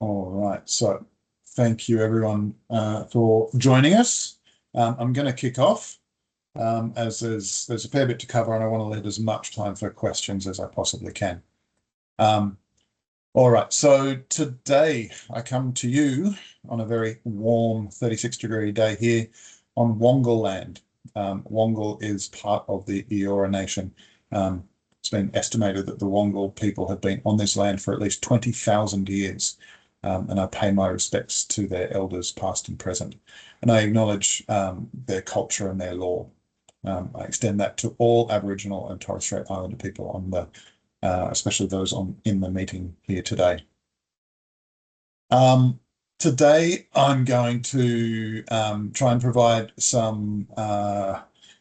All right, so thank you everyone for joining us. I'm going to kick off as there's a fair bit to cover and I want to leave as much time for questions as I possibly can. All right, so today I come to you on a very warm 36-degree day here on Wongal land. Wongal is part of the Eora Nation. It's been estimated that the Wongal people have been on this land for at least 20,000 years. And I pay my respects to their elders, past and present. And I acknowledge their culture and their law. I extend that to all Aboriginal and Torres Strait Islander people on the, especially those in the meeting here today. Today, I'm going to try and provide some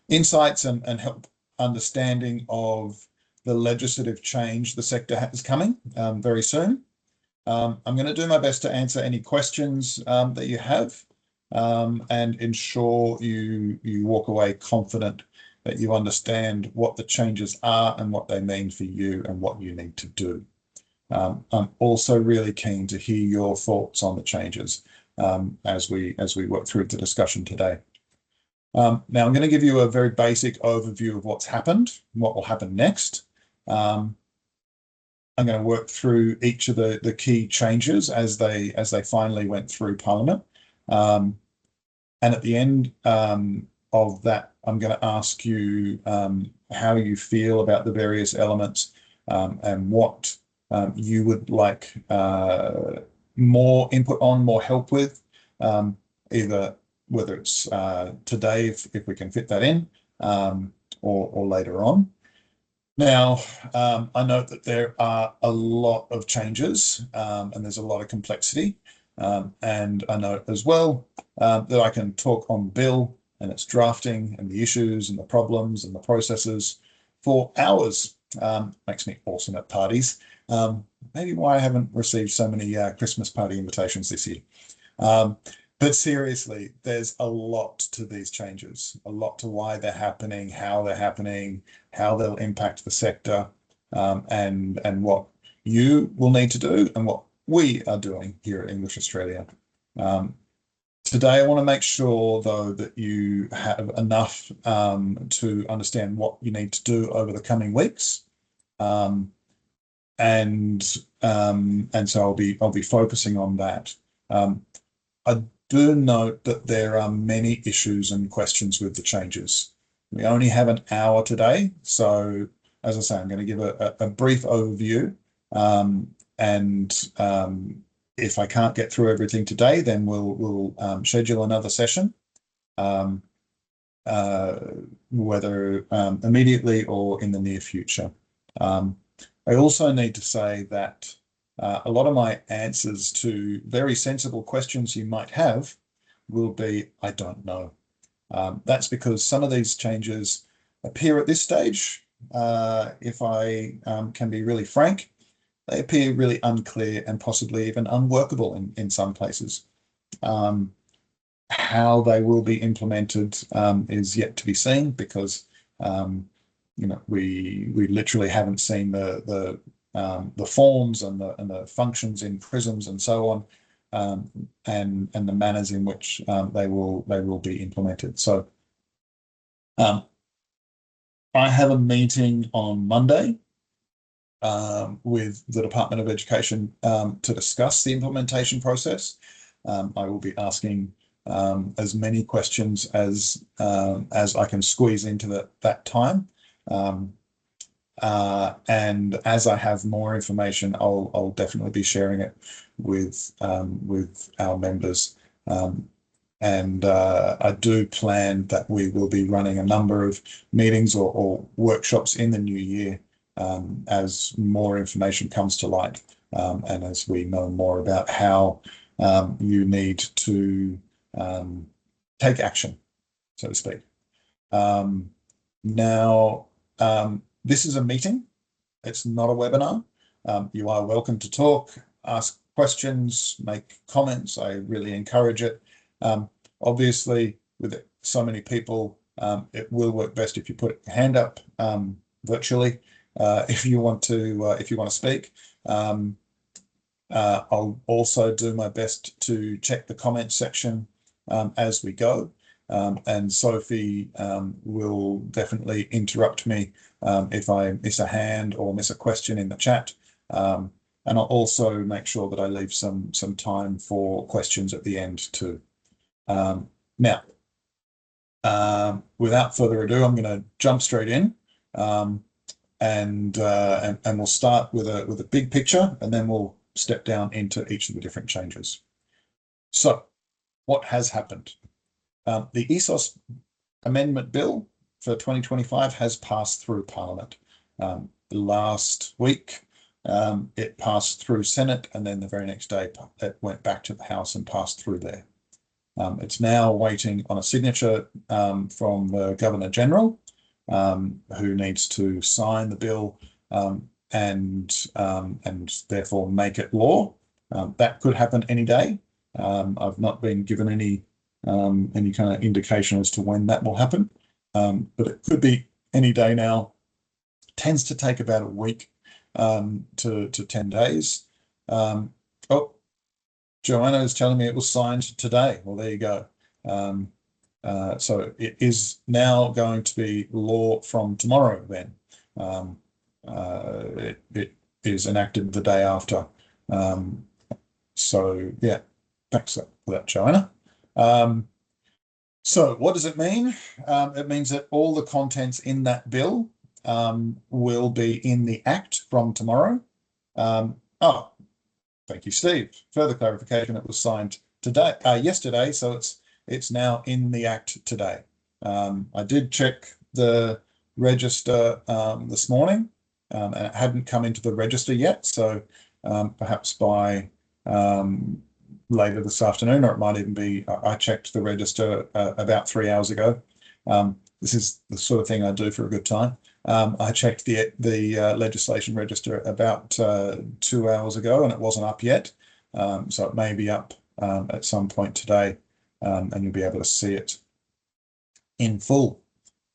insights and help understanding of the legislative change the sector has coming very soon. I'm going to do my best to answer any questions that you have and ensure you walk away confident that you understand what the changes are and what they mean for you and what you need to do. I'm also really keen to hear your thoughts on the changes as we work through the discussion today. Now, I'm going to give you a very basic overview of what's happened and what will happen next. I'm going to work through each of the key changes as they finally went through Parliament. And at the end of that, I'm going to ask you how you feel about the various elements and what you would like more input on, more help with, either whether it's today, if we can fit that in, or later on. Now, I note that there are a lot of changes and there's a lot of complexity. And I note as well that I can talk on bill and its drafting and the issues and the problems and the processes for hours. Makes me awesome at parties. Maybe why I haven't received so many Christmas party invitations this year. But seriously, there's a lot to these changes, a lot to why they're happening, how they'll impact the sector, and what you will need to do and what we are doing here at English Australia. Today, I want to make sure, though, that you have enough to understand what you need to do over the coming weeks. And so I'll be focusing on that. I do note that there are many issues and questions with the changes. We only have an hour today, so as I say, I'm going to give a brief overview, and if I can't get through everything today, then we'll schedule another session, whether immediately or in the near future. I also need to say that a lot of my answers to very sensible questions you might have will be, I don't know. That's because some of these changes appear at this stage, if I can be really frank, they appear really unclear and possibly even unworkable in some places. How they will be implemented is yet to be seen because we literally haven't seen the forms and the functions in prisms and so on, and the manners in which they will be implemented. So I have a meeting on Monday with the Department of Education to discuss the implementation process. I will be asking as many questions as I can squeeze into that time. And as I have more information, I'll definitely be sharing it with our members. And I do plan that we will be running a number of meetings or workshops in the new year as more information comes to light and as we know more about how you need to take action, so to speak. Now, this is a meeting. It's not a webinar. You are welcome to talk, ask questions, make comments. I really encourage it. Obviously, with so many people, it will work best if you put your hand up virtually if you want to speak. I'll also do my best to check the comment section as we go. And Sophie will definitely interrupt me if I miss a hand or miss a question in the chat. And I'll also make sure that I leave some time for questions at the end too. Now, without further ado, I'm going to jump straight in, and we'll start with a big picture, and then we'll step down into each of the different changes. So, what has happened? The ESOS Amendment Bill for 2025 has passed through Parliament. Last week, it passed through Senate, and then the very next day it went back to the House and passed through there. It's now waiting on a signature from the Governor-General, who needs to sign the bill and therefore make it law. That could happen any day. I've not been given any kind of indication as to when that will happen, but it could be any day now. Tends to take about a week to 10 days. Oh, Joanna is telling me it was signed today. Well, there you go. So it is now going to be law from tomorrow then. It is enacted the day after. So yeah, thanks for that, Joanna. So what does it mean? It means that all the contents in that bill will be in the Act from tomorrow. Oh, thank you, Steve. Further clarification, it was signed today, yesterday, so it's now in the Act today. I did check the register this morning, and it hadn't come into the register yet, so perhaps by later this afternoon, or it might even be, I checked the register about 3 hours ago. This is the sort of thing I do for a good time. I checked the legislation register about 2 hours ago, and it wasn't up yet. So it may be up at some point today, and you'll be able to see it in full.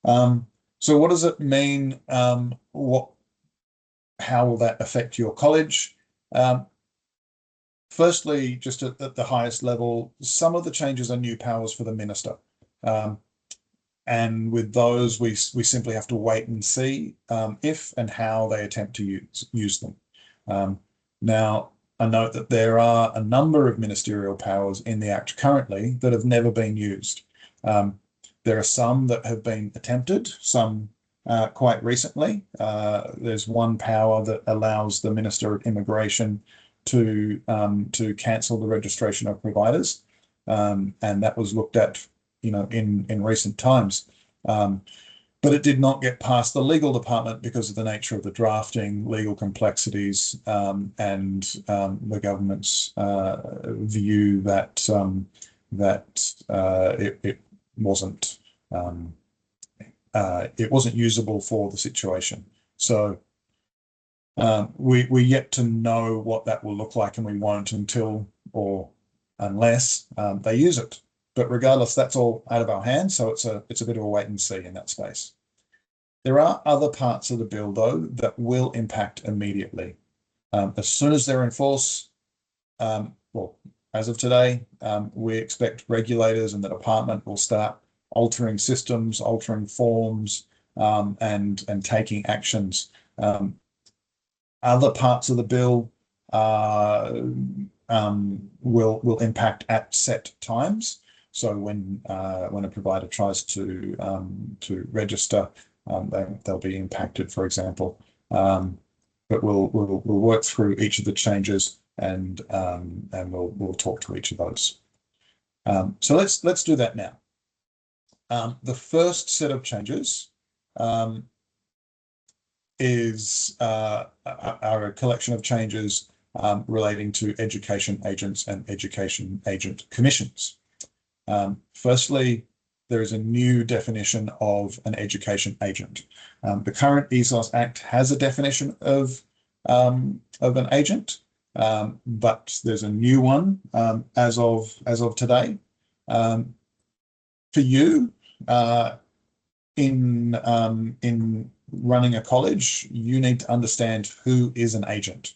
So what does it mean? How will that affect your college? Firstly, just at the highest level, some of the changes are new powers for the minister. And with those, we simply have to wait and see if and how they attempt to use them. Now, I note that there are a number of ministerial powers in the Act currently that have never been used. There are some that have been attempted, some quite recently. There's one power that allows the Minister of Immigration to cancel the registration of providers, and that was looked at, in recent times. But it did not get past the legal department because of the nature of the drafting, legal complexities, and the government's view that it wasn't usable for the situation. So we're yet to know what that will look like, and we won't unless they use it. But regardless, that's all out of our hands, so it's a bit of a wait and see in that space. There are other parts of the bill, though, that will impact immediately. As soon as they're in force, well, as of today, we expect regulators and the department will start altering systems, altering forms, and taking actions. Other parts of the bill will impact at set times. So when a provider tries to register, they'll be impacted, for example. But we'll work through each of the changes, and we'll talk to each of those. So let's do that now. The first set of changes are a collection of changes relating to education agents and education agent commissions. Firstly, there is a new definition of an education agent. The current ESOS Act has a definition of an agent, but there's a new one as of today. For you, in running a college, you need to understand who is an agent.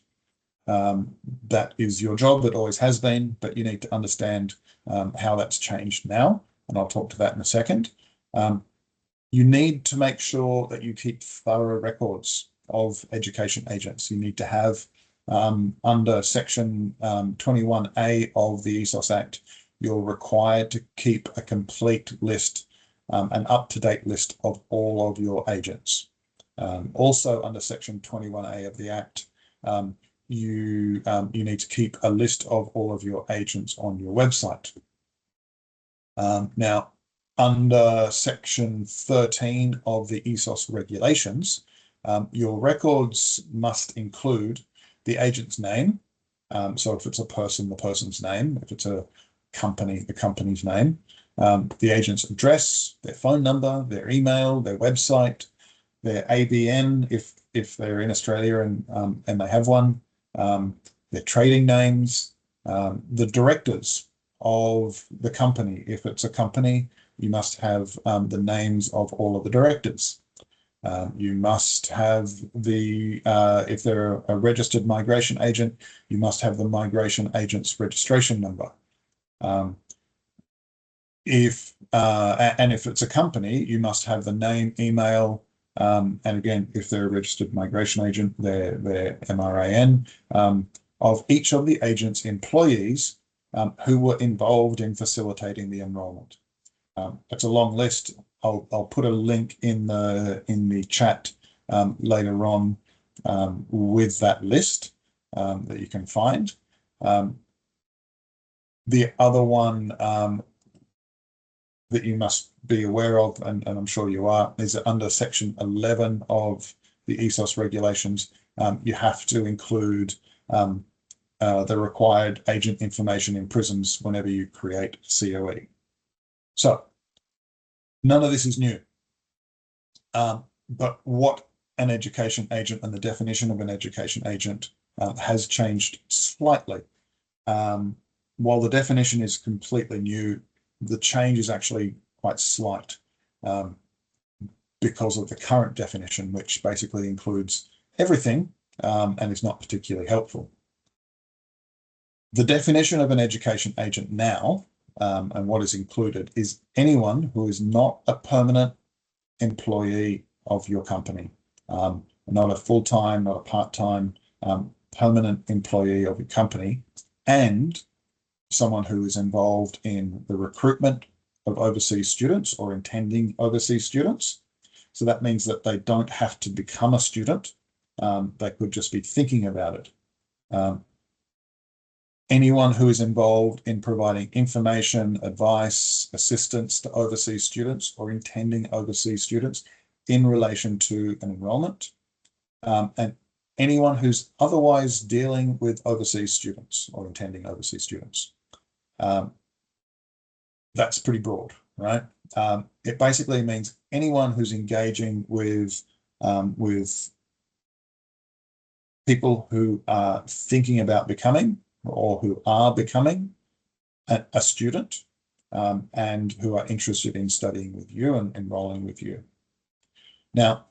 That is your job. It always has been, but you need to understand how that's changed now, and I'll talk to that in a second. You need to make sure that you keep thorough records of education agents. You need to have, under Section 21A of the ESOS Act, you're required to keep a complete list, an up-to-date list of all of your agents. Also, under Section 21A of the Act, you need to keep a list of all of your agents on your website. Now, under Section 13 of the ESOS regulations, your records must include the agent's name. So if it's a person, the person's name. If it's a company, the company's name. The agent's address, their phone number, their email, their website, their ABN if they're in Australia and they have one, their trading names, the directors of the company. If it's a company, you must have the names of all of the directors. You must have if they're a registered migration agent, you must have the migration agent's registration number. And if it's a company, you must have the name, email, and again, if they're a registered migration agent, their MRAN, of each of the agent's employees who were involved in facilitating the enrolment. It's a long list. I'll put a link in the chat later on with that list that you can find. The other one that you must be aware of, and I'm sure you are, is that under Section 11 of the ESOS regulations, you have to include the required agent information in prisons whenever you create COE. So none of this is new, but what an education agent and the definition of an education agent has changed slightly. While the definition is completely new, the change is actually quite slight because of the current definition, which basically includes everything and is not particularly helpful. The definition of an education agent now, and what is included, is anyone who is not a permanent employee of your company, not a full-time, not a part-time, permanent employee of your company, and someone who is involved in the recruitment of overseas students or intending overseas students. So that means that they don't have to become a student. They could just be thinking about it. Anyone who is involved in providing information, advice, assistance to overseas students or intending overseas students in relation to an enrolment, and anyone who's otherwise dealing with overseas students or intending overseas students. That's pretty broad, right? It basically means anyone who's engaging with people who are thinking about becoming or who are becoming a student and who are interested in studying with you and enrolling with you. Now,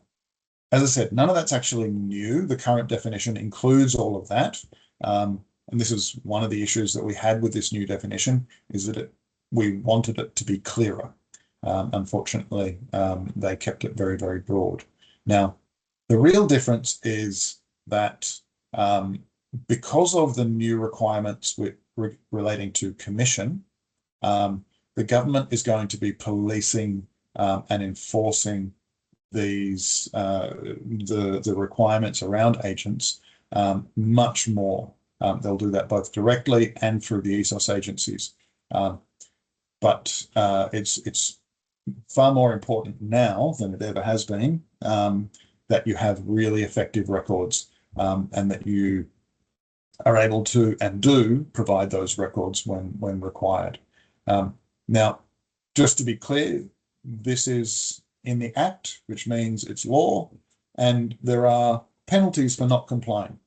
as I said, none of that's actually new. The current definition includes all of that. And this is one of the issues that we had with this new definition, is that we wanted it to be clearer. Unfortunately, they kept it very, very broad. Now, the real difference is that because of the new requirements relating to commission, the government is going to be policing and enforcing these the requirements around agents much more. They'll do that both directly and through the ESOS agencies. But it's far more important now than it ever has been that you have really effective records and that you are able to and do provide those records when required. Now, just to be clear, this is in the Act, which means it's law, and there are penalties for not complying.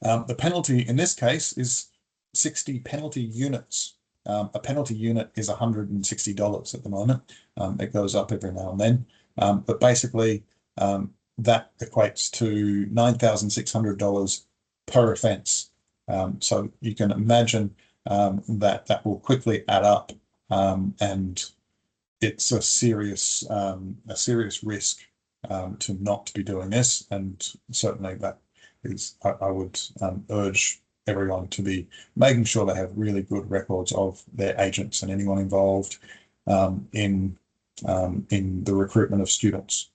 The penalty in this case is 60 penalty units. A penalty unit is $160 at the moment. It goes up every now and then. But basically, that equates to $9,600 per offence. So you can imagine that will quickly add up, and it's a serious risk to not be doing this. And certainly that is, I would urge everyone to be making sure they have really good records of their agents and anyone involved in the recruitment of students.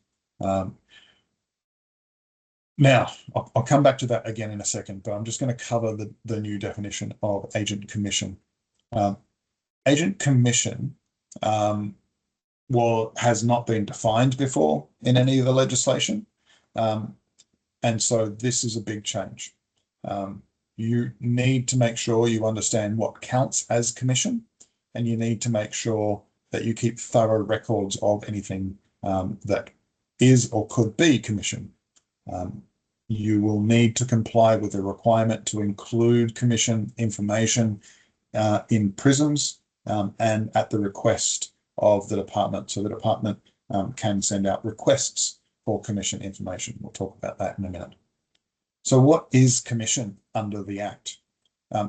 Now, I'll come back to that again in a second, but I'm just going to cover the new definition of agent commission. Agent commission has not been defined before in any of the legislation. And so this is a big change. You need to make sure you understand what counts as commission, and you need to make sure that you keep thorough records of anything that is or could be commission. You will need to comply with the requirement to include commission information in PRISMs and at the request of the department. So the department can send out requests for commission information. We'll talk about that in a minute. So what is commission under the Act?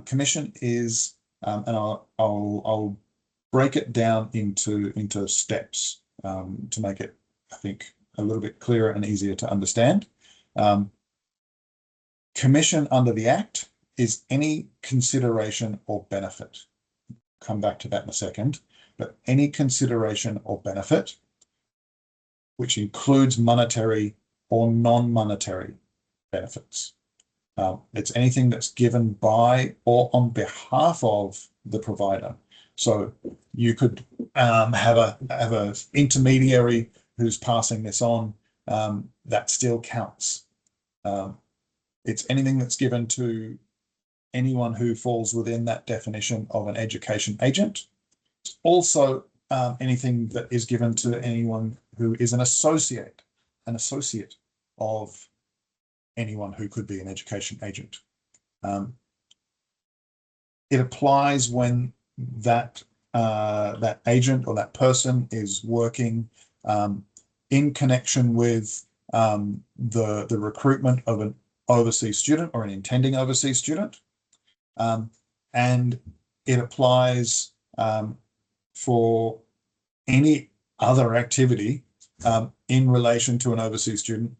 Commission is, and I'll break it down into steps to make it, I think, a little bit clearer and easier to understand. Commission under the Act is any consideration or benefit. Come back to that in a second, but any consideration or benefit which includes monetary or non-monetary benefits. It's anything that's given by or on behalf of the provider. So you could have a intermediary who's passing this on. That still counts. It's anything that's given to anyone who falls within that definition of an education agent. It's also anything that is given to anyone who is an associate of anyone who could be an education agent. It applies when that agent or that person is working in connection with the recruitment of an overseas student or an intending overseas student, and it applies for any other activity in relation to an overseas student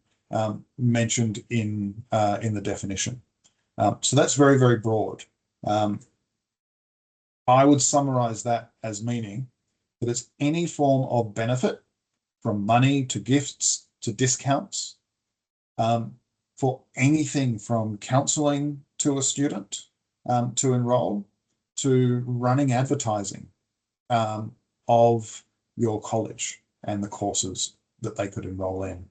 mentioned in the definition. So that's very, very broad. I would summarize that as meaning that it's any form of benefit, from money to gifts to discounts, for anything from counselling to a student to enroll, to running advertising of your college and the courses that they could enroll in.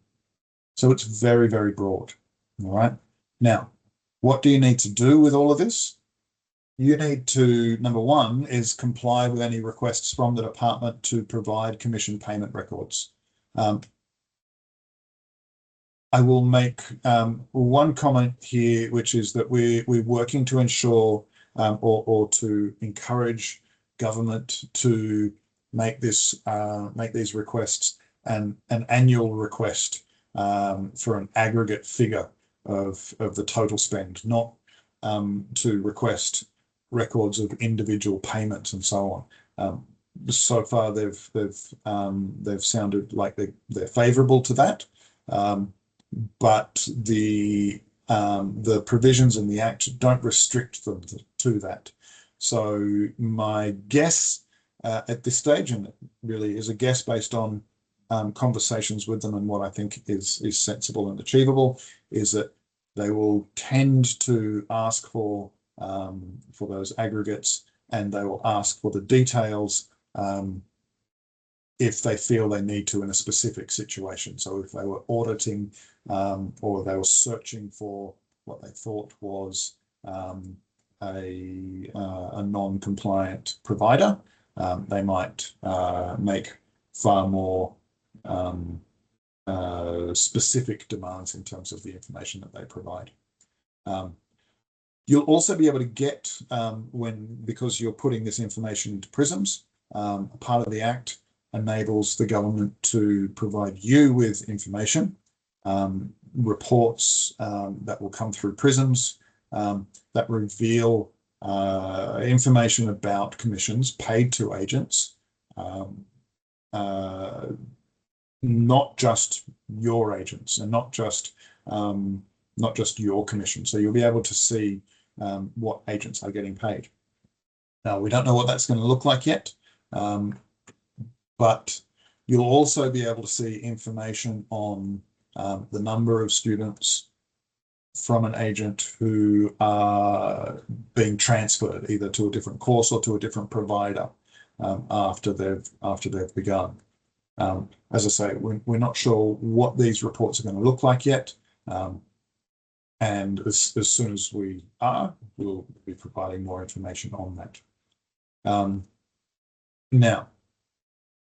So it's very, very broad. All right. Now, what do you need to do with all of this? You need to, number one, is comply with any requests from the department to provide commission payment records. I will make one comment here, which is that we're working to ensure or to encourage government to make these requests an annual request for an aggregate figure of the total spend, not to request records of individual payments and so on. So far, they've sounded like they're favourable to that, but the provisions in the Act don't restrict them to that. So my guess at this stage, and it really is a guess based on conversations with them and what I think is sensible and achievable, is that they will tend to ask for those aggregates, and they will ask for the details if they feel they need to in a specific situation. So if they were auditing or they were searching for what they thought was a non-compliant provider, they might make far more specific demands in terms of the information that they provide. You'll also be able to get, because you're putting this information into PRISMs, part of the Act enables the government to provide you with information, reports that will come through PRISMs that reveal information about commissions paid to agents, not just your agents and not just your commission. So you'll be able to see what agents are getting paid. Now, we don't know what that's going to look like yet, but you'll also be able to see information on the number of students from an agent who are being transferred either to a different course or to a different provider after they've begun. As I say, we're not sure what these reports are going to look like yet, and as soon as we are, we'll be providing more information on that. Now,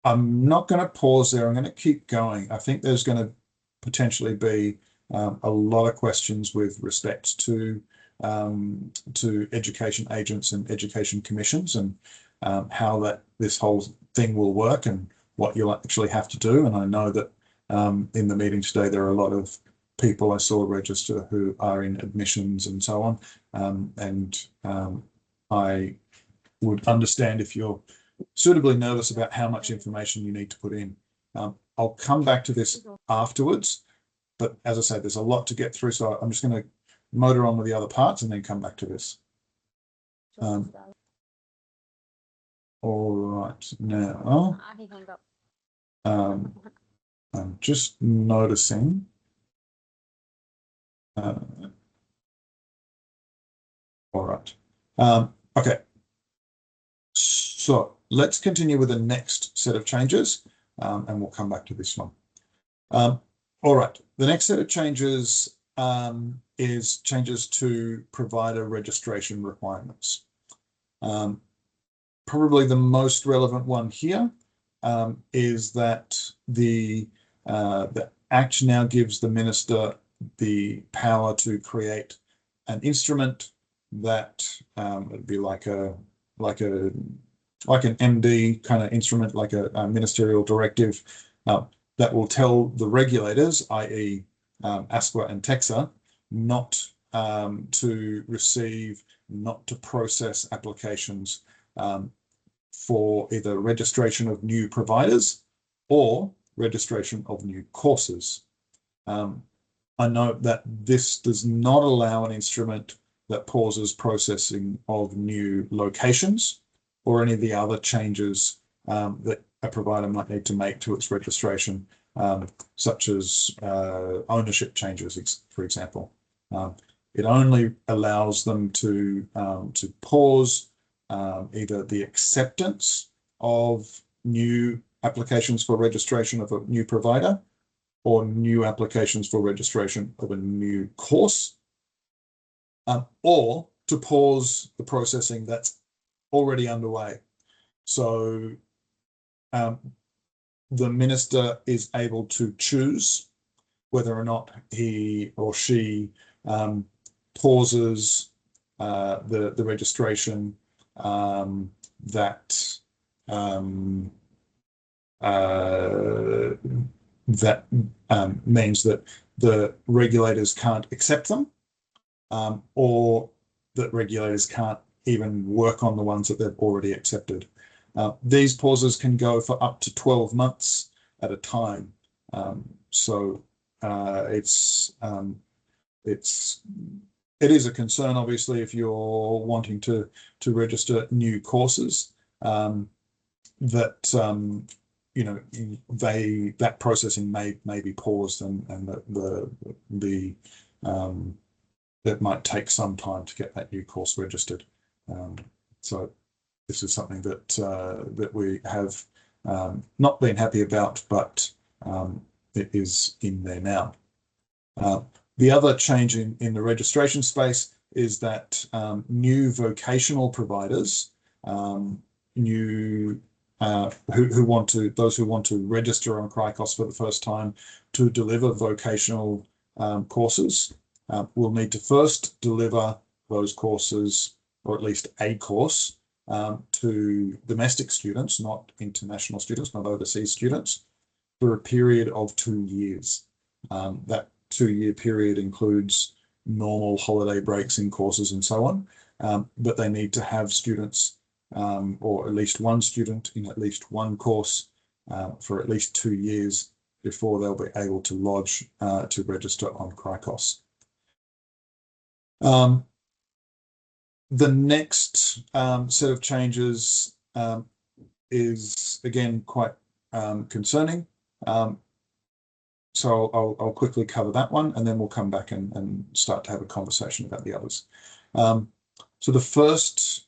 I'm not going to pause there. I'm going to keep going. I think there's going to potentially be a lot of questions with respect to education agents and education commissions and how this whole thing will work and what you'll actually have to do. And I know that in the meeting today, there are a lot of people I saw register who are in admissions and so on. I would understand if you're suitably nervous about how much information you need to put in. I'll come back to this afterwards, but as I say, there's a lot to get through, so I'm just going to motor on with the other parts and then come back to this. All right, now I'm just noticing. All right. Okay. So let's continue with the next set of changes, and we'll come back to this one. All right. The next set of changes is changes to provider registration requirements. Probably the most relevant one here is that the Act now gives the minister the power to create an instrument that would be like an MD kind of instrument, like a ministerial directive that will tell the regulators, i.e. ASQA and TEQSA, not to receive, not to process applications for either registration of new providers or registration of new courses. I note that this does not allow an instrument that pauses processing of new locations or any of the other changes that a provider might need to make to its registration, such as ownership changes, for example. It only allows them to pause either the acceptance of new applications for registration of a new provider or new applications for registration of a new course, or to pause the processing that's already underway. So the minister is able to choose whether or not he or she pauses the registration that means that the regulators can't accept them, or that regulators can't even work on the ones that they've already accepted. These pauses can go for up to 12 months at a time. So it is a concern, obviously, if you're wanting to register new courses, that you know, that processing may be paused, and that that might take some time to get that new course registered. So this is something that that we have not been happy about, but it is in there now. The other change in the registration space is that new vocational providers, those who want to register on CRICOS for the first time to deliver vocational courses, will need to first deliver those courses, or at least a course, to domestic students, not international students, not overseas students, for a period of 2 years. That 2-year period includes normal holiday breaks in courses and so on. But they need to have students, or at least one student in at least one course for at least 2 years before they'll be able to lodge to register on Chrikos. The next set of changes is again quite concerning. So I'll quickly cover that one, and then we'll come back and start to have a conversation about the others. So the first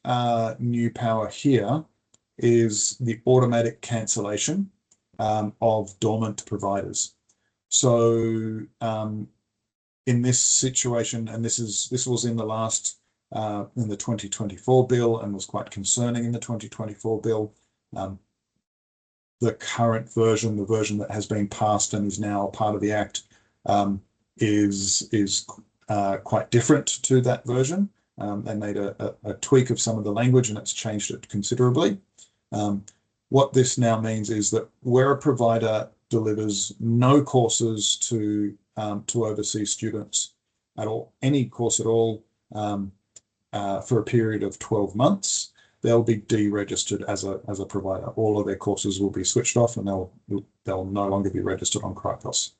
new power here is the automatic cancellation of dormant providers. So in this situation, and this was in the last in the 2024 bill and was quite concerning in the 2024 bill. The current version, the version that has been passed and is now part of the Act, is quite different to that version. They made a tweak of some of the language and it's changed it considerably. What this now means is that where a provider delivers no courses to overseas students at all, any course at all, for a period of 12 months, they'll be deregistered as a provider. All of their courses will be switched off and they'll no longer be registered on Chrikos.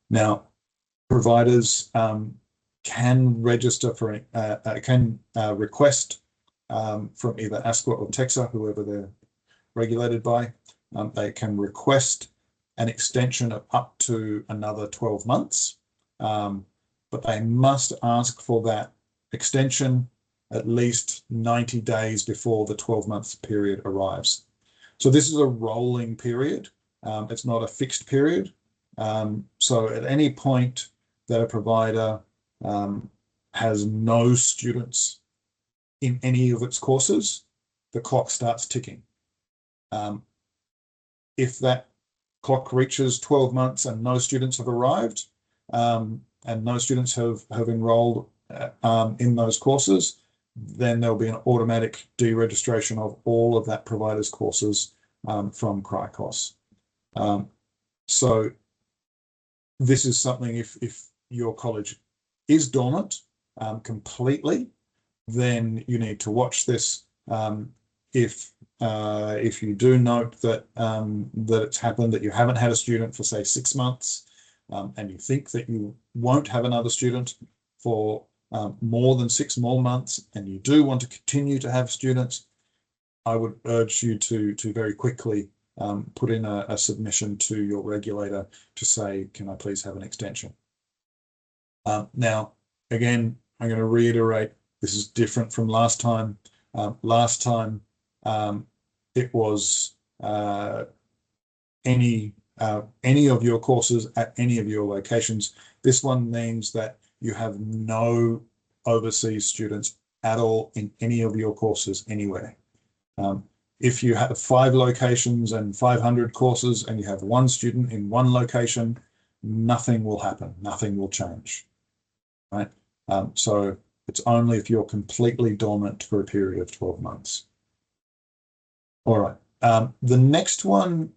Now, providers can register for request from either ASQA or TEQSA, whoever they're regulated by. They can request an extension of up to another 12 months, but they must ask for that extension at least 90 days before the 12-month period arrives. So this is a rolling period. It's not a fixed period. So at any point that a provider has no students in any of its courses, the clock starts ticking. If that clock reaches 12 months and no students have arrived, and no students have enrolled in those courses, then there'll be an automatic deregistration of all of that provider's courses from Chrikos. So this is something, if your college is dormant completely, then you need to watch this. If you do note that that it's happened, that you haven't had a student for say 6 months, and you think that you won't have another student for more than 6 more months, and you do want to continue to have students, I would urge you to very quickly put in a submission to your regulator to say, can I please have an extension? Now, again, I'm going to reiterate, this is different from last time. Last time, it was any of your courses at any of your locations. This one means that you have no overseas students at all in any of your courses anywhere. If you have 5 locations and 500 courses and you have 1 student in 1 location, nothing will happen, nothing will change, right? So it's only if you're completely dormant for a period of 12 months. All right. The next one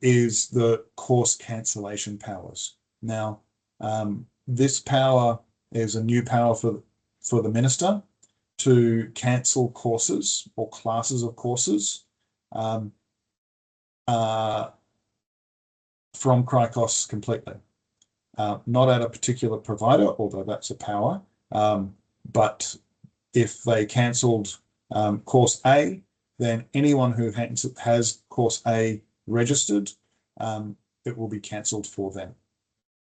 is the course cancellation powers. Now, this power is a new power for the minister to cancel courses or classes of courses from Chrikos completely. Not at a particular provider, although that's a power, but if they cancelled course A, then anyone who has course A registered, it will be cancelled for them.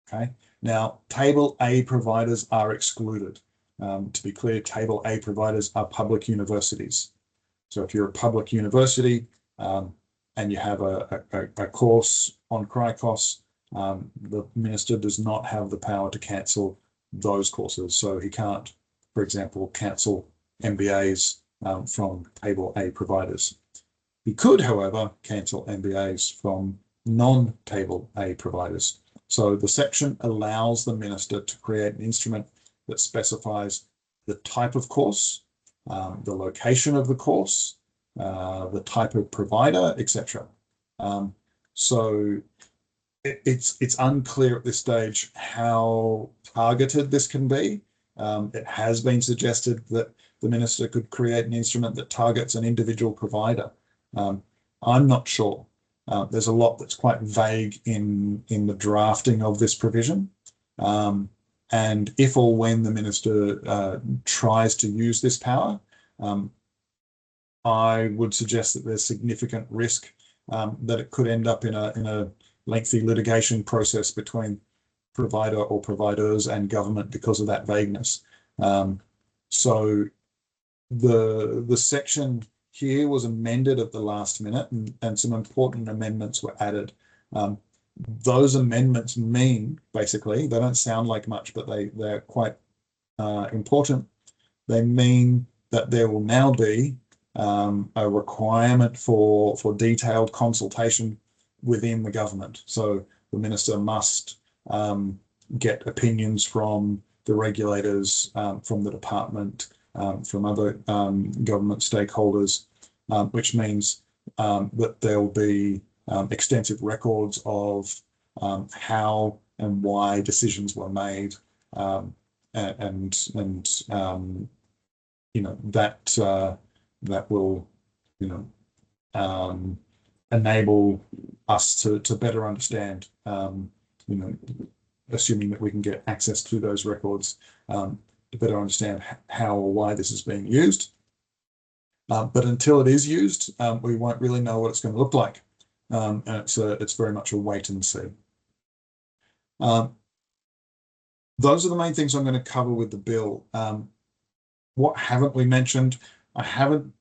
Okay. Now, Table A providers are excluded. To be clear, Table A providers are public universities. So if you're a public university and you have a course on Chrikos, the minister does not have the power to cancel those courses. So he can't, for example, cancel MBAs from Table A providers. He could, however, cancel MBAs from non-Table A providers. So the section allows the minister to create an instrument that specifies the type of course, the location of the course, the type of provider, etc. So it's unclear at this stage how targeted this can be. It has been suggested that the minister could create an instrument that targets an individual provider. I'm not sure. There's a lot that's quite vague in the drafting of this provision. And if or when the minister tries to use this power, I would suggest that there's significant risk that it could end up in a lengthy litigation process between provider or providers and government because of that vagueness. So the section here was amended at the last minute, and some important amendments were added. Those amendments mean, basically, they don't sound like much, but they're quite important. They mean that there will now be a requirement for detailed consultation within the government. So the minister must get opinions from the regulators, from the department, from other government stakeholders, which means that there'll be extensive records of how and why decisions were made, and you know, that will, you know, enable us to better understand, you know, assuming that we can get access to those records, to better understand how or why this is being used. But until it is used, we won't really know what it's going to look like. And it's very much a wait and see. Those are the main things I'm going to cover with the bill. What haven't we mentioned? I haven't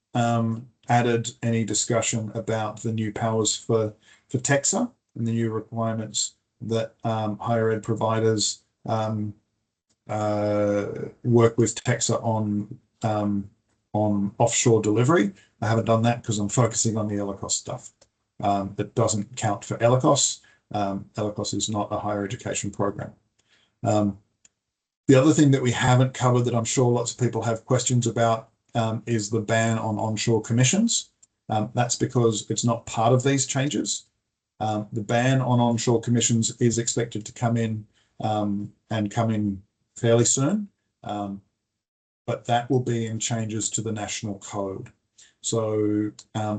added any discussion about the new powers for TEQSA and the new requirements that higher ed providers work with TEQSA on offshore delivery. I haven't done that because I'm focusing on the ELICOS stuff. It doesn't count for ELICOS. ELICOS is not a higher education program. The other thing that we haven't covered that I'm sure lots of people have questions about is the ban on onshore commissions. That's because it's not part of these changes. The ban on onshore commissions is expected to come in and come in fairly soon, but that will be in changes to the National Code. So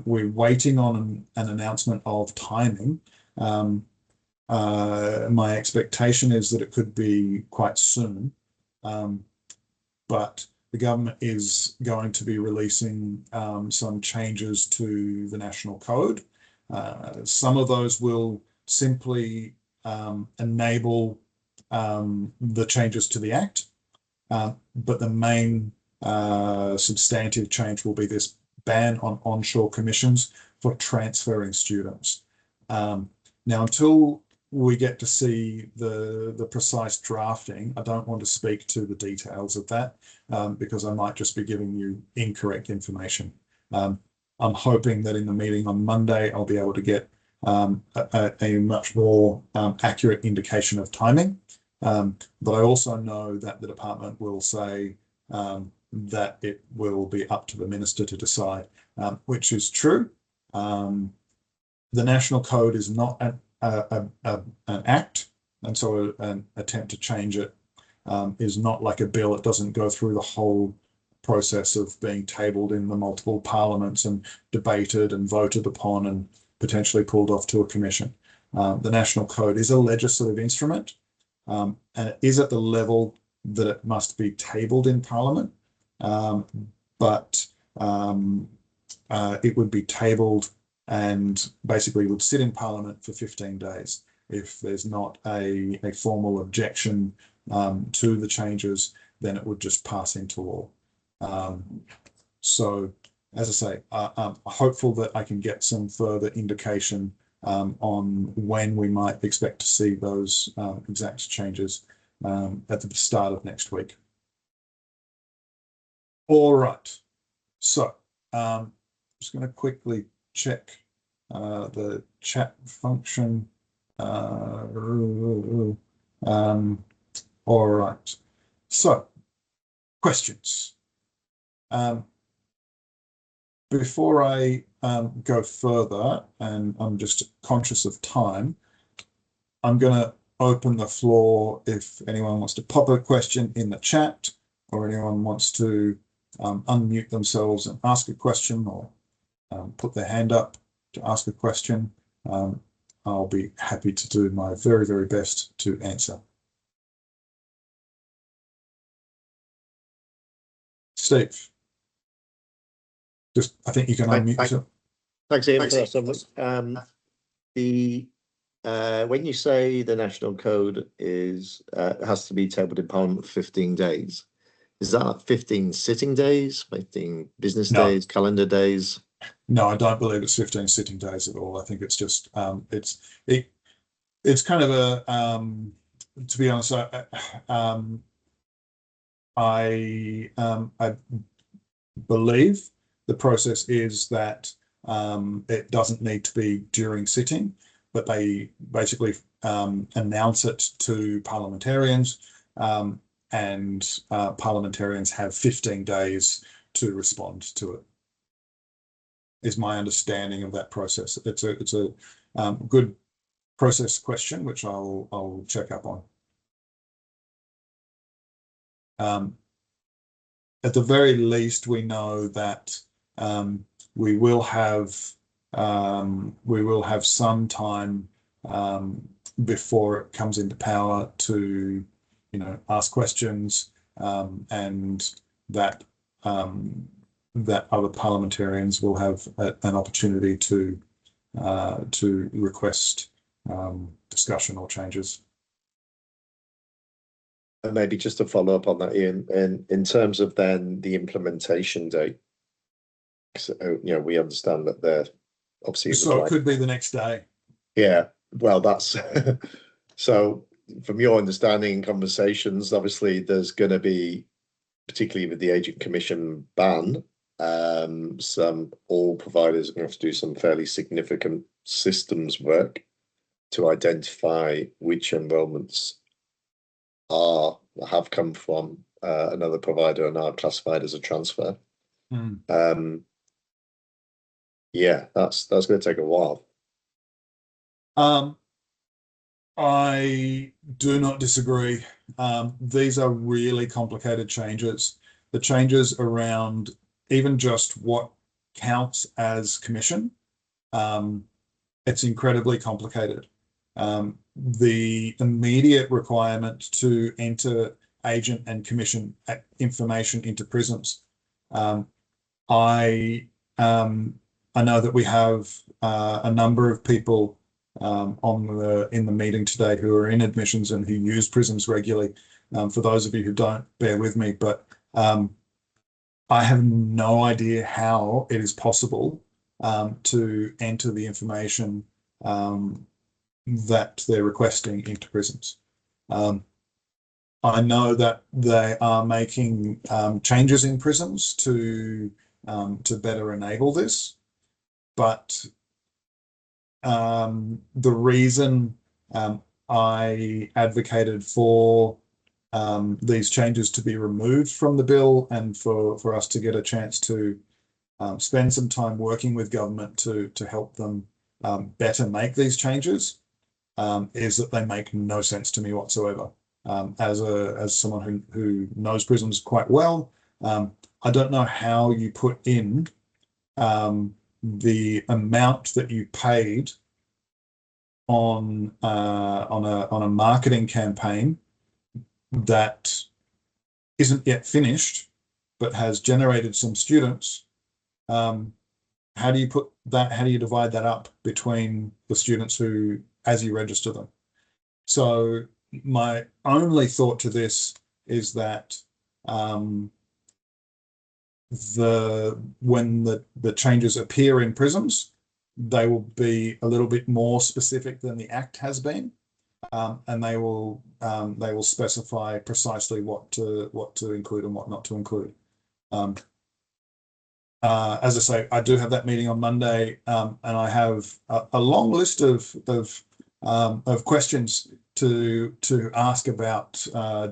we're waiting on an announcement of timing. My expectation is that it could be quite soon, but the government is going to be releasing some changes to the National Code. Some of those will simply enable the changes to the Act, but the main substantive change will be this ban on onshore commissions for transferring students. Now, until we get to see the precise drafting, I don't want to speak to the details of that because I might just be giving you incorrect information. I'm hoping that in the meeting on Monday, I'll be able to get a much more accurate indication of timing. But I also know that the department will say that it will be up to the minister to decide, which is true. The National Code is not an act, and so an attempt to change it is not like a bill. It doesn't go through the whole process of being tabled in the multiple parliaments and debated and voted upon and potentially pulled off to a commission. The National Code is a legislative instrument, and it is at the level that it must be tabled in Parliament, but it would be tabled and basically would sit in Parliament for 15 days. If there's not a formal objection to the changes, then it would just pass into law. So, as I say, I'm hopeful that I can get some further indication on when we might expect to see those exact changes at the start of next week. All right, so just going to quickly check the chat function. All right, so questions. Before I go further, and I'm just conscious of time, I'm going to open the floor if anyone wants to pop a question in the chat, or anyone wants to unmute themselves and ask a question, or put their hand up to ask a question. I'll be happy to do my very, very best to answer. Steve, just I think you can unmute yourself. Thanks, Ian. When you say the national code has to be tabled in Parliament for 15 days, is that 15 sitting days, 15 business days, calendar days? No, I don't believe it's 15 sitting days at all. I think it's just it's kind of a to be honest, I believe the process is that it doesn't need to be during sitting, but they basically announce it to parliamentarians, and parliamentarians have 15 days to respond to it, is my understanding of that process. It's a good process question, which I'll check up on. At the very least, we know that we will have some time before it comes into power to, ask questions, and that that other parliamentarians will have an opportunity to request discussion or changes. And maybe just to follow up on that, Ian, in terms of then the implementation date, we understand that they're obviously. So it could be the next day. Yeah, well, that's so from your understanding conversations, obviously there's going to be, particularly with the Agent Commission ban, all providers are going to have to do some fairly significant systems work to identify which enrolments have come from another provider and are classified as a transfer. Yeah, that's going to take a while. I do not disagree. These are really complicated changes. The changes around even just what counts as commission, it's incredibly complicated. The immediate requirement to enter agent and commission information into prisons. I know that we have a number of people in the meeting today who are in admissions and who use prisons regularly. For those of you who don't, bear with me, but I have no idea how it is possible to enter the information that they're requesting into prisons. I know that they are making changes in prisons to better enable this, but the reason I advocated for these changes to be removed from the bill and for us to get a chance to spend some time working with government to help them better make these changes is that they make no sense to me whatsoever. As someone who knows prisons quite well, I don't know how you put in the amount that you paid on a marketing campaign that isn't yet finished but has generated some students. How do you put that? How do you divide that up between the students who, as you register them? So my only thought to this is that when the changes appear in prisons, they will be a little bit more specific than the Act has been, and they will specify precisely what to include and what not to include. As I say, I do have that meeting on Monday, and I have a long list of questions to ask about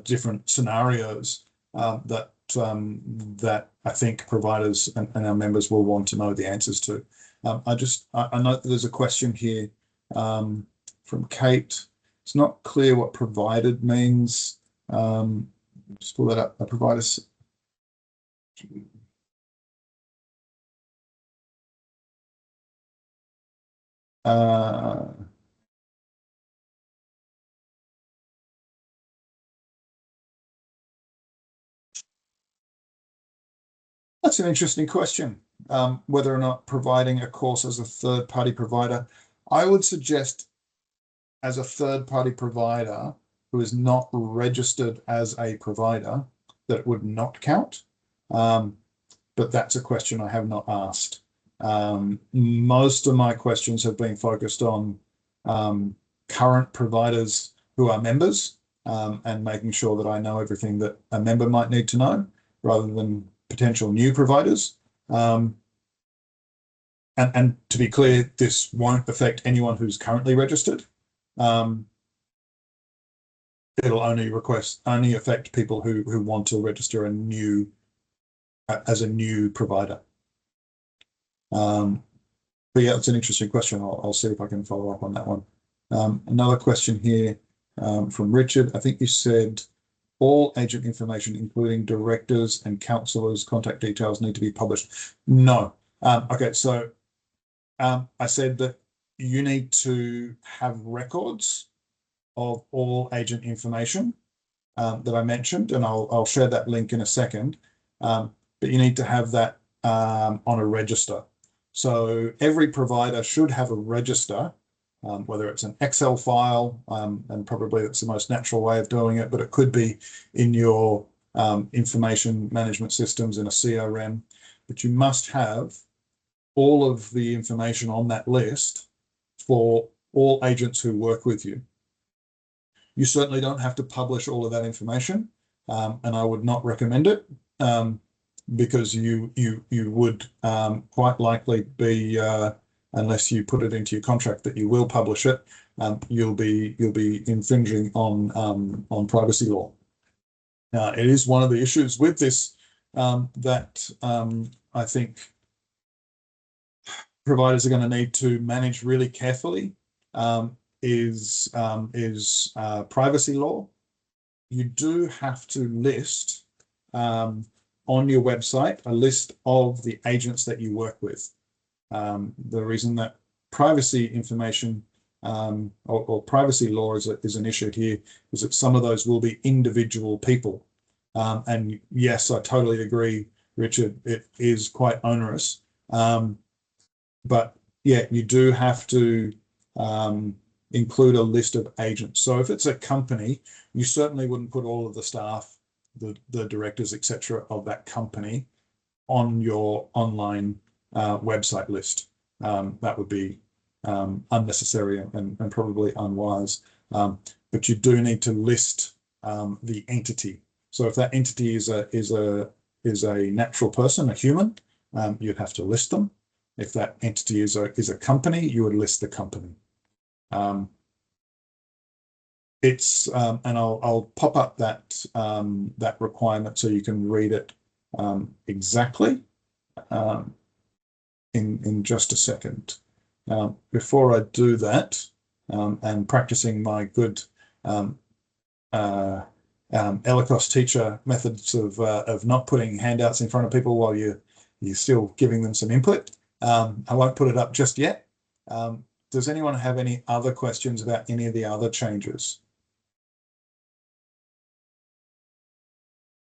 different scenarios that I think providers and our members will want to know the answers to. I know that there's a question here from Kate. it's not clear what provided means. Just pull that up. A provider. That's an interesting question. Whether or not providing a course as a third-party provider, I would suggest as a third-party provider who is not registered as a provider, that it would not count. But that's a question I have not asked. Most of my questions have been focused on current providers who are members, and making sure that I know everything that a member might need to know, rather than potential new providers. And to be clear, this won't affect anyone who's currently registered. It'll only affect people who want to register as a new provider. But yeah, it's an interesting question. I'll see if I can follow up on that one. Another question here from Richard. I think you said all agent information, including directors and councillors' contact details, need to be published. No. Okay, so I said that you need to have records of all agent information that I mentioned, and I'll share that link in a second. But you need to have that on a register. So every provider should have a register, whether it's an Excel file, and probably that's the most natural way of doing it, but it could be in your information management systems in a CRM. But you must have all of the information on that list for all agents who work with you. You certainly don't have to publish all of that information, and I would not recommend it, because you would quite likely be, unless you put it into your contract that you will publish it, you'll be infringing on privacy law. Now, it is one of the issues with this that I think providers are going to need to manage really carefully. Is privacy law. You do have to list on your website a list of the agents that you work with. The reason that privacy information or privacy law is an issue here is that some of those will be individual people. And yes, I totally agree, Richard, it is quite onerous. But yeah, you do have to include a list of agents. So if it's a company, you certainly wouldn't put all of the staff, the directors, etc., of that company on your online website list. That would be unnecessary and probably unwise. But you do need to list the entity. So if that entity is a natural person, a human, you'd have to list them. If that entity is a company, you would list the company. It's and I'll pop up that requirement so you can read it exactly in just a second. Before I do that, and practicing my good Ellicott teacher methods of not putting handouts in front of people while you're still giving them some input, I won't put it up just yet. Does anyone have any other questions about any of the other changes?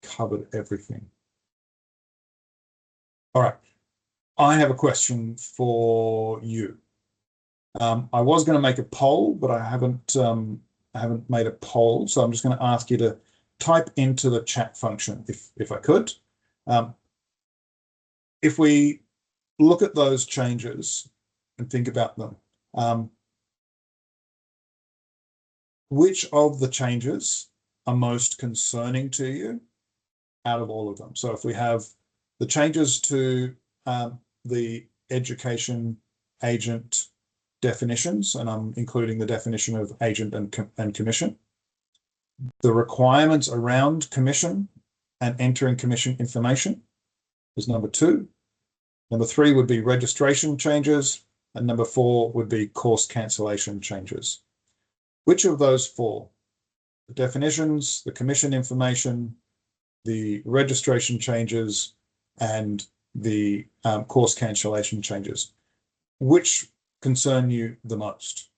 Covered everything. All right. I have a question for you. I was going to make a poll, but I haven't made a poll, so I'm just going to ask you to type into the chat function if I could. If we look at those changes and think about them, which of the changes are most concerning to you out of all of them? So if we have the changes to the education agent definitions, and I'm including the definition of agent and commission, the requirements around commission and entering commission information is number 2. Number 3 would be registration changes, and number 4 would be course cancellation changes. Which of those four? The definitions, the commission information, the registration changes, and the course cancellation changes. Which concern you the most?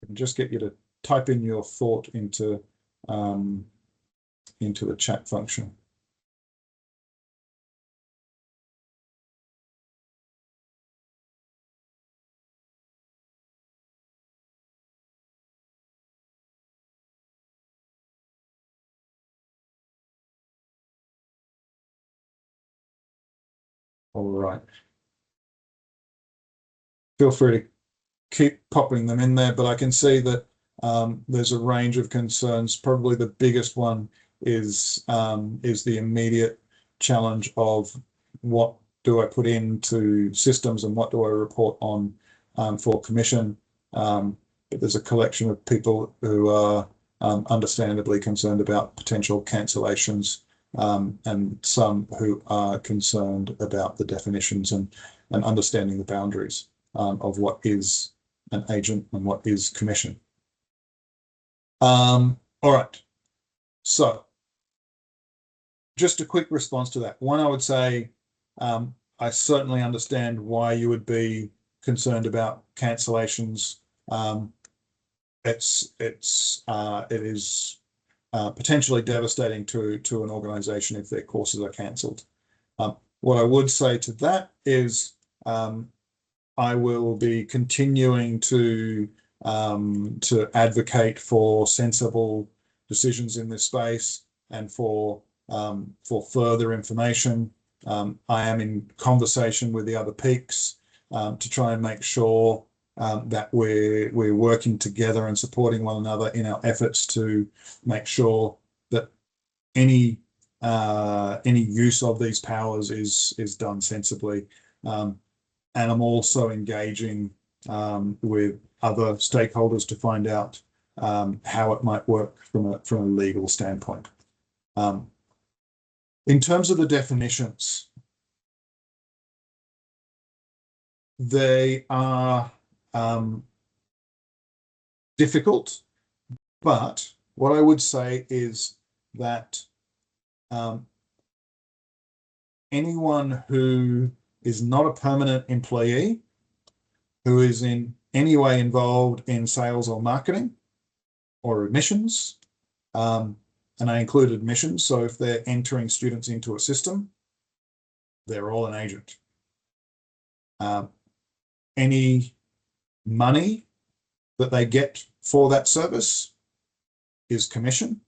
I can just get you to type in your thought into the chat function. All right. Feel free to keep popping them in there, but I can see that there's a range of concerns. Probably the biggest one is the immediate challenge of what do I put into systems and what do I report on for commission. But there's a collection of people who are understandably concerned about potential cancellations, and some who are concerned about the definitions and understanding the boundaries of what is an agent and what is commission. All right. So just a quick response to that. One, I would say I certainly understand why you would be concerned about cancellations. It is potentially devastating to an organization if their courses are cancelled. What I would say to that is I will be continuing to advocate for sensible decisions in this space and for further information. I am in conversation with the other peaks to try and make sure that we're working together and supporting one another in our efforts to make sure that any use of these powers is done sensibly. And I'm also engaging with other stakeholders to find out how it might work from a legal standpoint. In terms of the definitions, they are difficult, but what I would say is that anyone who is not a permanent employee, who is in any way involved in sales or marketing or admissions, and I include admissions, so if they're entering students into a system, they're all an agent. Any money that they get for that service is commission,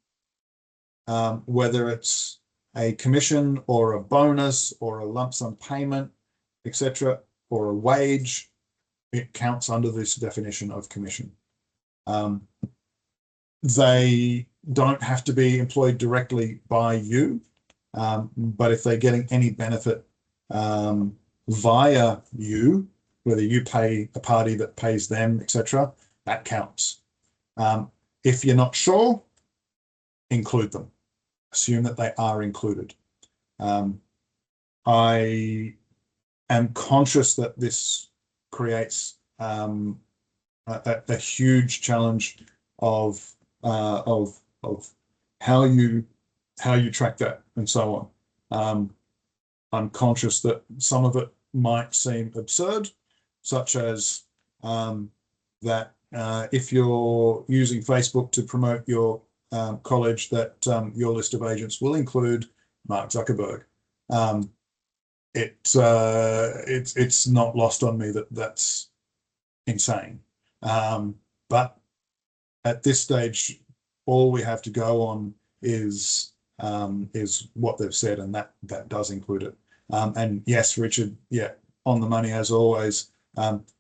whether it's a commission or a bonus or a lump sum payment, etc., or a wage, it counts under this definition of commission. They don't have to be employed directly by you, but if they're getting any benefit via you, whether you pay a party that pays them, etc., that counts. If you're not sure, include them. Assume that they are included. I am conscious that this creates a huge challenge of how you track that and so on. I'm conscious that some of it might seem absurd, such as that if you're using Facebook to promote your college, that your list of agents will include Mark Zuckerberg. It's not lost on me that that's insane. But at this stage, all we have to go on is what they've said, and that does include it. And yes, Richard, yeah, on the money as always.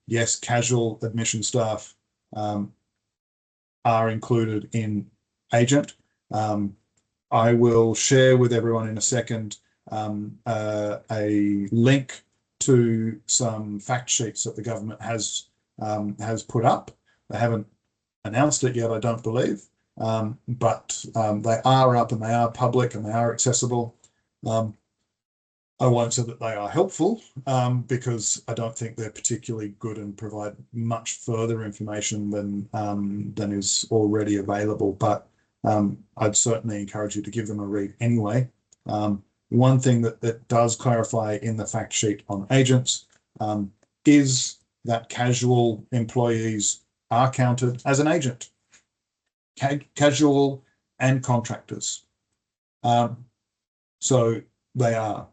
Yes, casual admission staff are included in agent. I will share with everyone in a second a link to some fact sheets that the government has put up. They haven't announced it yet, I don't believe, but they are up and they are public and they are accessible. I won't say that they are helpful, because I don't think they're particularly good and provide much further information than is already available. But I'd certainly encourage you to give them a read anyway. One thing that does clarify in the fact sheet on agents is that casual employees are counted as an agent, casual and contractors. So they are.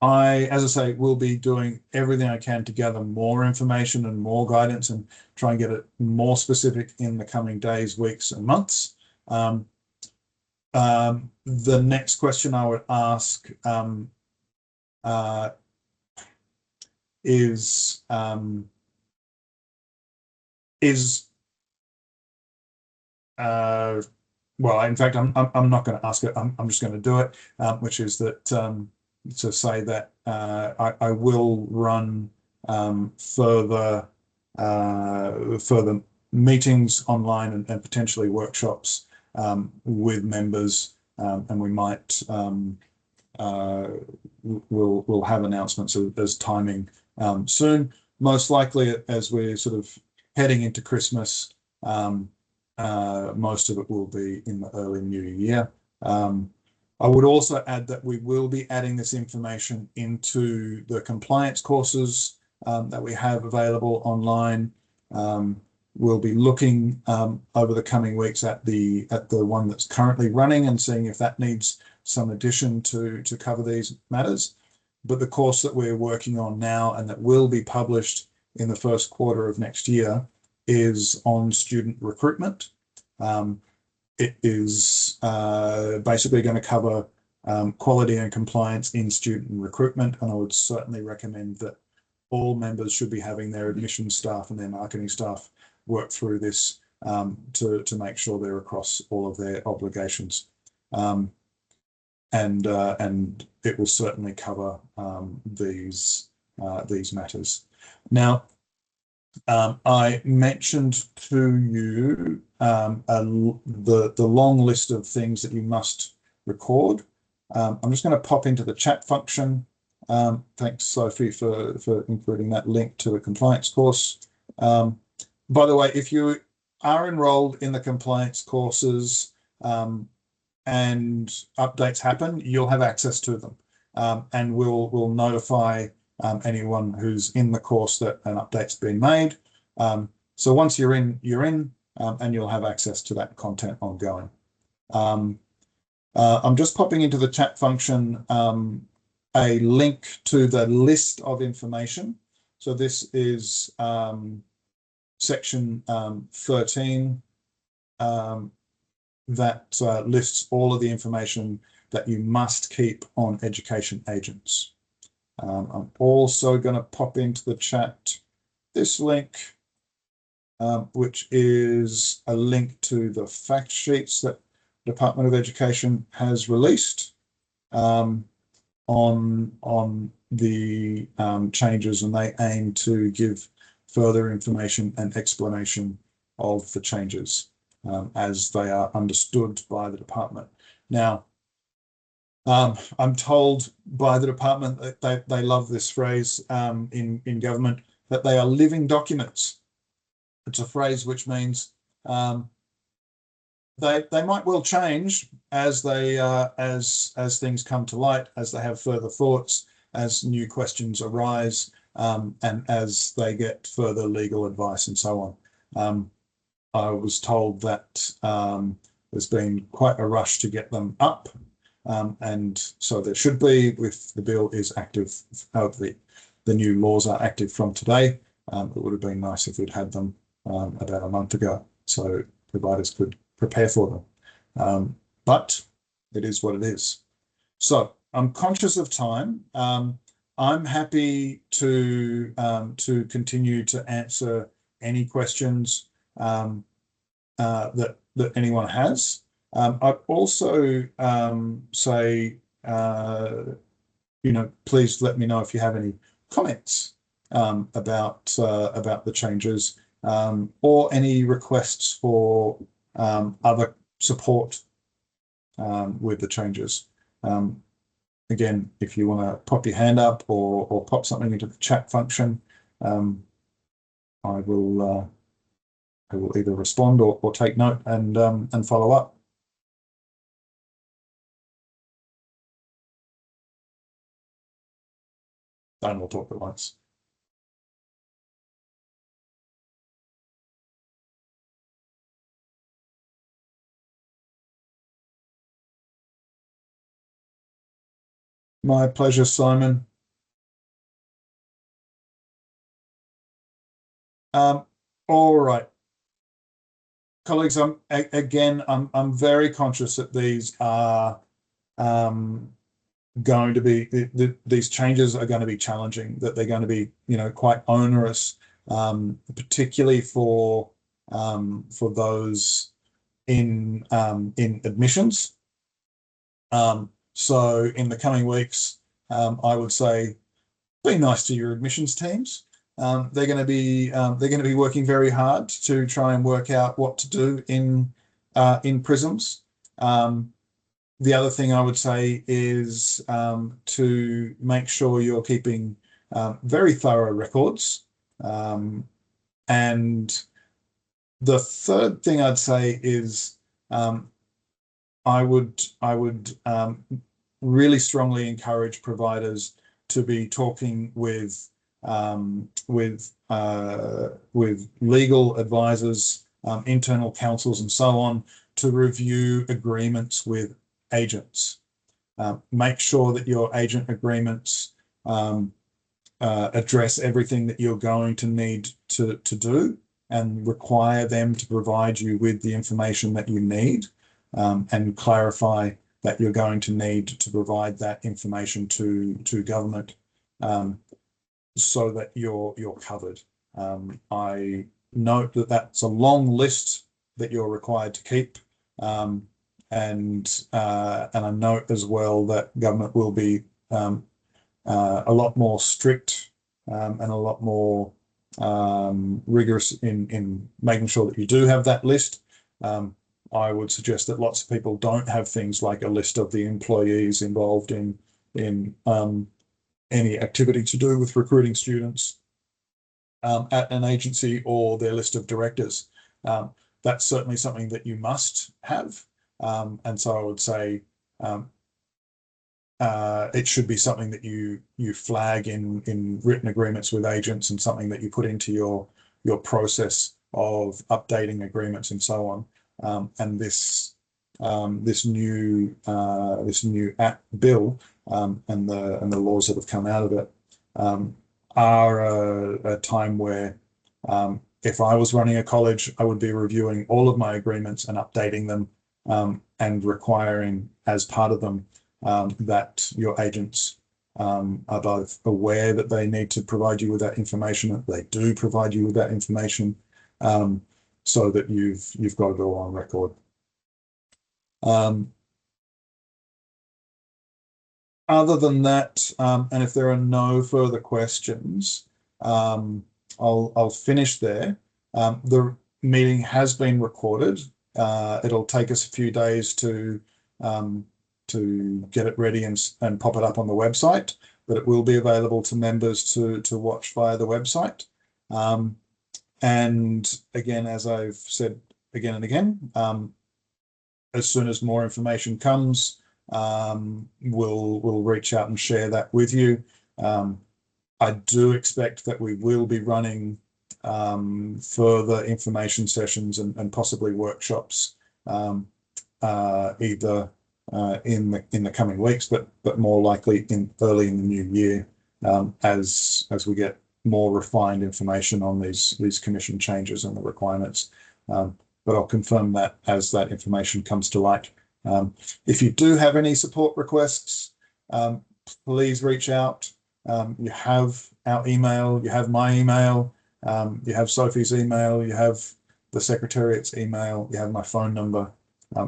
As I say, will be doing everything I can to gather more information and more guidance and try and get it more specific in the coming days, weeks, and months. The next question I would ask is well, in fact, I'm not going to ask it. I'm just going to do it, which is that to say that I will run further meetings online and potentially workshops with members, and we might we'll have announcements as timing soon. Most likely, as we're sort of heading into Christmas, most of it will be in the early new year. I would also add that we will be adding this information into the compliance courses that we have available online. We'll be looking over the coming weeks at the one that's currently running and seeing if that needs some addition to cover these matters. But the course that we're working on now and that will be published in the first quarter of next year is on student recruitment. It is basically going to cover quality and compliance in student recruitment, and I would certainly recommend that all members should be having their admissions staff and their marketing staff work through this to make sure they're across all of their obligations. And it will certainly cover these matters. Now, I mentioned to you the long list of things that you must record. I'm just going to pop into the chat function. Thanks, Sophie, for including that link to the compliance course. By the way, if you are enrolled in the compliance courses and updates happen, you'll have access to them, and we'll notify anyone who's in the course that an update's been made. So once you're in, and you'll have access to that content ongoing. I'm just popping into the chat function a link to the list of information. So this is section 13 that lists all of the information that you must keep on education agents. I'm also going to pop into the chat this link, which is a link to the fact sheets that the Department of Education has released on the changes, and they aim to give further information and explanation of the changes as they are understood by the department. Now, I'm told by the department that they love this phrase in government, that they are living documents. It's a phrase which means they might well change as they as things come to light, as they have further thoughts, as new questions arise, and as they get further legal advice and so on. I was told that there's been quite a rush to get them up, and so there should be, if the bill is active, the new laws are active from today. It would have been nice if we'd had them about a month ago, so providers could prepare for them. But it is what it is. So I'm conscious of time. I'm happy to continue to answer any questions that anyone has. I'd also say, please let me know if you have any comments about the changes, or any requests for other support with the changes. Again, if you want to pop your hand up or pop something into the chat function, I will either respond or take note and follow up. Don't all talk at once. My pleasure, Simon. All right, colleagues. I'm very conscious that these are going to be these changes are going to be challenging. That they're going to be quite onerous, particularly for those in admissions. So in the coming weeks, I would say be nice to your admissions teams. They're going to be working very hard to try and work out what to do in PRISMs. The other thing I would say is to make sure you're keeping very thorough records. And the third thing I'd say is I would really strongly encourage providers to be talking with legal advisors, internal counsels, and so on to review agreements with agents. Make sure that your agent agreements address everything that you're going to need to do and require them to provide you with the information that you need, and clarify that you're going to need to provide that information to government, so that you're covered. I note that that's a long list that you're required to keep, and I note as well that government will be a lot more strict and a lot more rigorous in making sure that you do have that list. I would suggest that lots of people don't have things like a list of the employees involved in any activity to do with recruiting students at an agency, or their list of directors. That's certainly something that you must have. And so I would say it should be something that you flag in written agreements with agents, and something that you put into your process of updating agreements and so on. And this new act bill and the laws that have come out of it are a time where, if I was running a college, I would be reviewing all of my agreements and updating them, and requiring as part of them that your agents are both aware that they need to provide you with that information, that they do provide you with that information, so that you've got it all on record. Other than that, and if there are no further questions, I'll finish there. The meeting has been recorded. It'll take us a few days to get it ready and pop it up on the website, but it will be available to members to watch via the website. And again, as I've said again and again, as soon as more information comes, we'll reach out and share that with you. I do expect that we will be running further information sessions and possibly workshops, either in the coming weeks, but more likely early in the new year, as we get more refined information on these commission changes and the requirements. But I'll confirm that as that information comes to light. If you do have any support requests, please reach out. You have our email, you have my email, you have Sophie's email, you have the Secretariat's email, you have my phone number.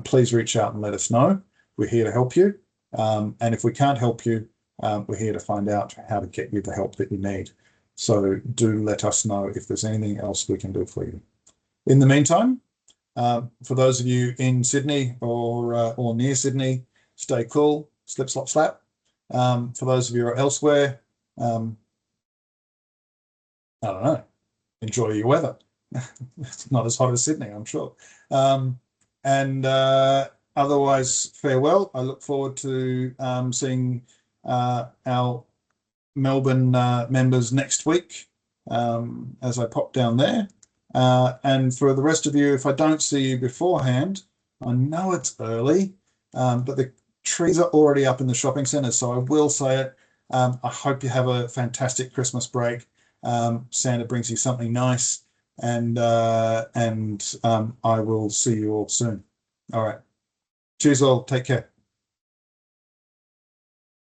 Please reach out and let us know. We're here to help you. And if we can't help you, we're here to find out how to get you the help that you need. So do let us know if there's anything else we can do for you. In the meantime, for those of you in Sydney or near Sydney, stay cool, slip, slop, slap. For those of you who are elsewhere, I don't know, enjoy your weather. It's not as hot as Sydney, I'm sure. And otherwise, farewell. I look forward to seeing our Melbourne members next week as I pop down there. And for the rest of you, if I don't see you beforehand, I know it's early, but the trees are already up in the shopping centre, so I will say it. I hope you have a fantastic Christmas break. Santa brings you something nice, and I will see you all soon. All right. Cheers all. Take care.